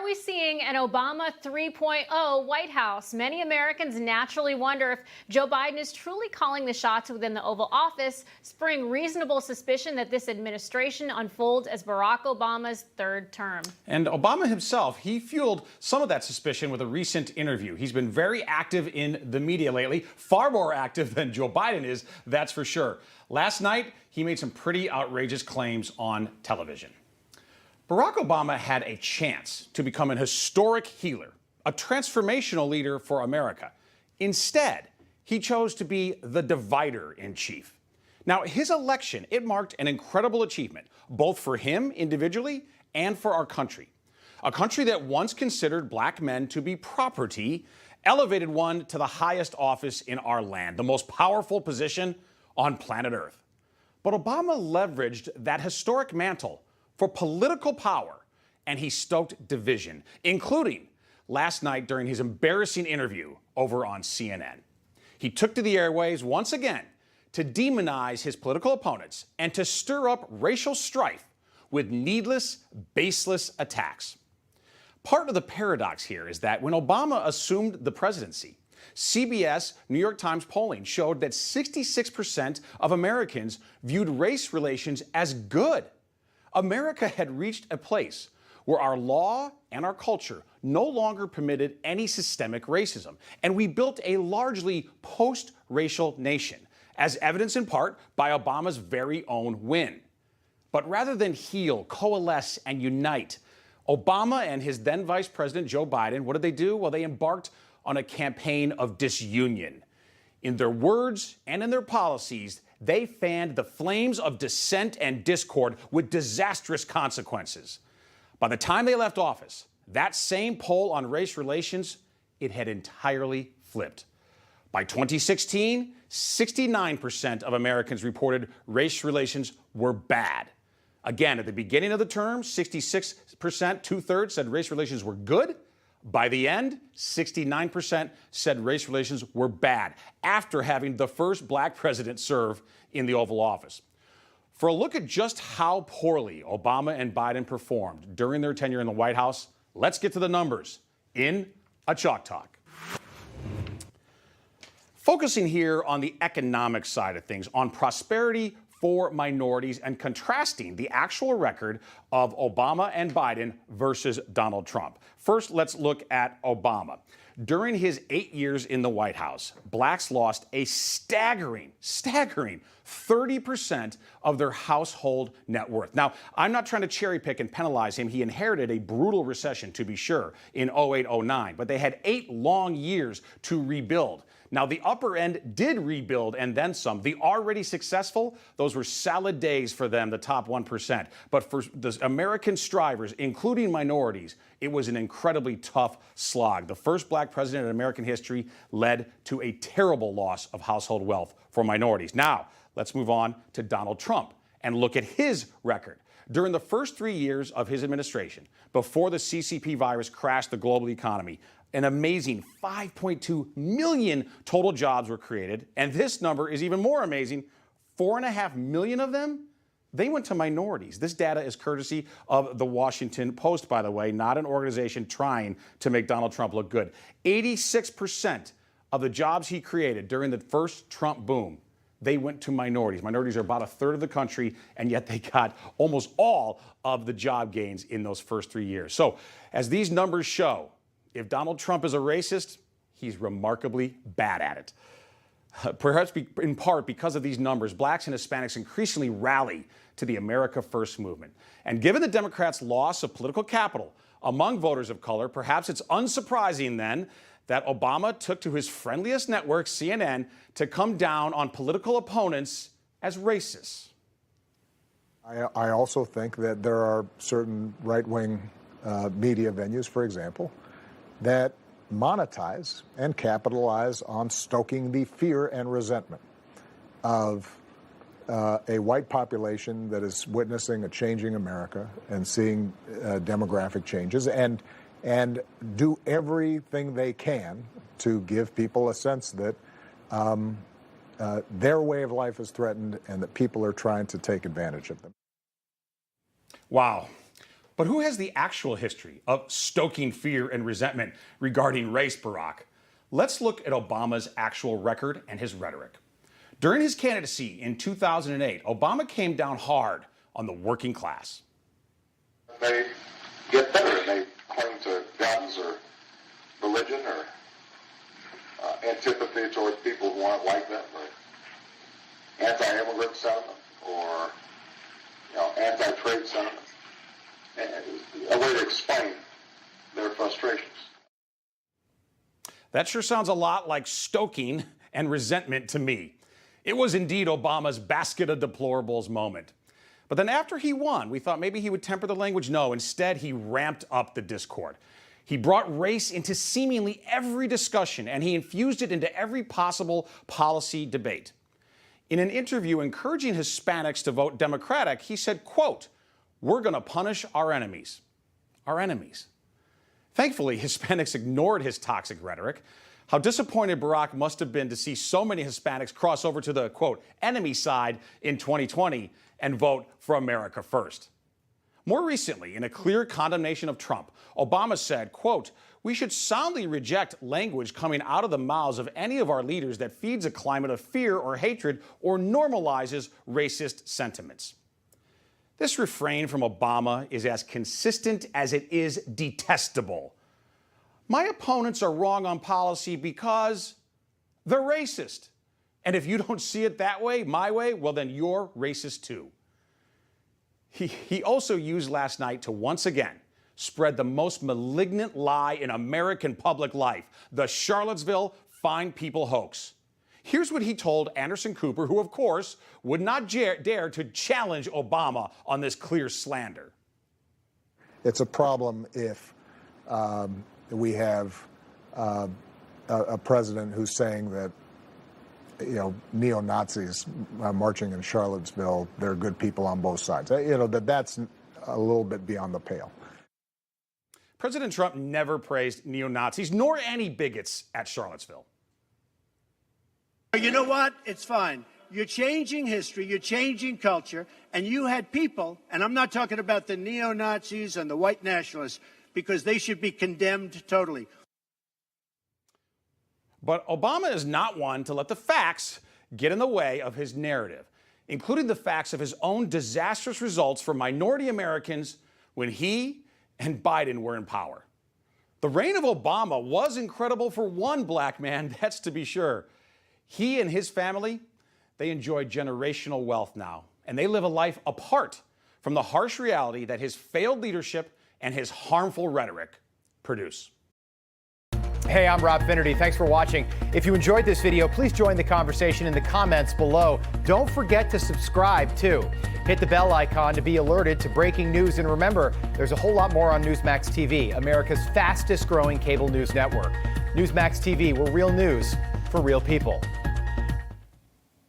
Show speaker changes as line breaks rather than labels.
Are we seeing an Obama 3.0 White House? Many Americans naturally wonder if Joe Biden is truly calling the shots within the Oval Office, spurring reasonable suspicion that this administration unfolds as Barack Obama's third term.
And Obama himself, he fueled some of that suspicion with a recent interview. He's been very active in the media lately, far more active than Joe Biden is, that's for sure. Last night, he made some pretty outrageous claims on television. Barack Obama had a chance to become an historic healer, a transformational leader for America. Instead, he chose to be the divider in chief. Now, his election, it marked an incredible achievement, both for him individually and for our country. A country that once considered black men to be property, elevated one to the highest office in our land, the most powerful position on planet Earth. But Obama leveraged that historic mantle for political power, and he stoked division, including last night during his embarrassing interview over on CNN. He took to the airwaves once again to demonize his political opponents and to stir up racial strife with needless, baseless attacks. Part of the paradox here is that when Obama assumed the presidency, CBS New York Times polling showed that 66% of Americans viewed race relations as good. America had reached a place where our law and our culture no longer permitted any systemic racism, and we built a largely post-racial nation, as evidenced in part by Obama's very own win. But rather than heal, coalesce, and unite, Obama and his then Vice President Joe Biden, what did they do? Well, they embarked on a campaign of disunion. In their words and in their policies, they fanned the flames of dissent and discord with disastrous consequences. By the time they left office, that same poll on race relations, it had entirely flipped. By 2016, 69% of Americans reported race relations were bad. Again, at the beginning of the term, 66%, two-thirds, said race relations were good. By the end, 69% said race relations were bad, after having the first black president serve in the Oval Office. For a look at just how poorly Obama and Biden performed during their tenure in the White House, let's get to the numbers in a Chalk Talk. Focusing here on the economic side of things, on prosperity for minorities, and contrasting the actual record of Obama and Biden versus Donald Trump. First, let's look at Obama. During his 8 years in the White House, blacks lost a staggering 30% of their household net worth. Now, I'm not trying to cherry pick and penalize him. He inherited a brutal recession, to be sure, in 08-09, but they had 8 long years to rebuild. Now, the upper end did rebuild and then some. The already successful, those were salad days for them, the top 1%. But for the American strivers, including minorities, it was an incredibly tough slog. The first black president in American history led to a terrible loss of household wealth for minorities. Now, let's move on to Donald Trump and look at his record. During the first 3 years of his administration, before the CCP virus crashed the global economy, an amazing 5.2 million total jobs were created. And this number is even more amazing. 4.5 million of them, they went to minorities. This data is courtesy of the Washington Post, by the way, not an organization trying to make Donald Trump look good. 86% of the jobs he created during the first Trump boom, they went to minorities. Minorities are about a third of the country, and yet they got almost all of the job gains in those first 3 years. So as these numbers show, if Donald Trump is a racist, he's remarkably bad at it. Perhaps in part because of these numbers, blacks and Hispanics increasingly rally to the America First movement. And given the Democrats' loss of political capital among voters of color, perhaps it's unsurprising then that Obama took to his friendliest network, CNN, to come down on political opponents as racists.
I also think that there are certain right-wing media venues, for example, that monetize and capitalize on stoking the fear and resentment of a white population that is witnessing a changing America and seeing demographic changes, and do everything they can to give people a sense that their way of life is threatened and that people are trying to take advantage of them.
Wow. But who has the actual history of stoking fear and resentment regarding race, Barack? Let's look at Obama's actual record and his rhetoric. During his candidacy in 2008, Obama came down hard on the working class.
They get better and they cling to guns or religion or antipathy towards people who aren't like them, or anti-immigrant sentiment, or anti-trade sentiment. A way to explain their frustrations.
That sure sounds a lot like stoking and resentment to me. It was indeed Obama's basket of deplorables moment. But then after he won, we thought maybe he would temper the language. No, instead he ramped up the discord. He brought race into seemingly every discussion, and he infused it into every possible policy debate. In an interview encouraging Hispanics to vote Democratic, he said, quote, "We're going to punish our enemies." Our enemies. Thankfully, Hispanics ignored his toxic rhetoric. How disappointed Barack must have been to see so many Hispanics cross over to the, quote, enemy side in 2020 and vote for America first. More recently, in a clear condemnation of Trump, Obama said, quote, "We should soundly reject language coming out of the mouths of any of our leaders that feeds a climate of fear or hatred or normalizes racist sentiments." This refrain from Obama is as consistent as it is detestable. My opponents are wrong on policy because they're racist. And if you don't see it that way, my way, well, then you're racist too. He also used last night to once again spread the most malignant lie in American public life, the Charlottesville fine people hoax. Here's what he told Anderson Cooper, who, of course, would not dare to challenge Obama on this clear slander.
It's a problem if we have a president who's saying that, neo-Nazis marching in Charlottesville, they're good people on both sides. That's a little bit beyond the pale.
President Trump never praised neo-Nazis nor any bigots at Charlottesville.
You know what? It's fine. You're changing history, you're changing culture, and you had people, and I'm not talking about the neo-Nazis and the white nationalists, because they should be condemned totally.
But Obama is not one to let the facts get in the way of his narrative, including the facts of his own disastrous results for minority Americans when he and Biden were in power. The reign of Obama was incredible for one black man, that's to be sure. He and his family, they enjoy generational wealth now, and they live a life apart from the harsh reality that his failed leadership and his harmful rhetoric produce.
Hey, I'm Rob Finnerty. Thanks for watching. If you enjoyed this video, please join the conversation in the comments below. Don't forget to subscribe, too. Hit the bell icon to be alerted to breaking news. And remember, there's a whole lot more on Newsmax TV, America's fastest growing cable news network. Newsmax TV, we're real news for real people.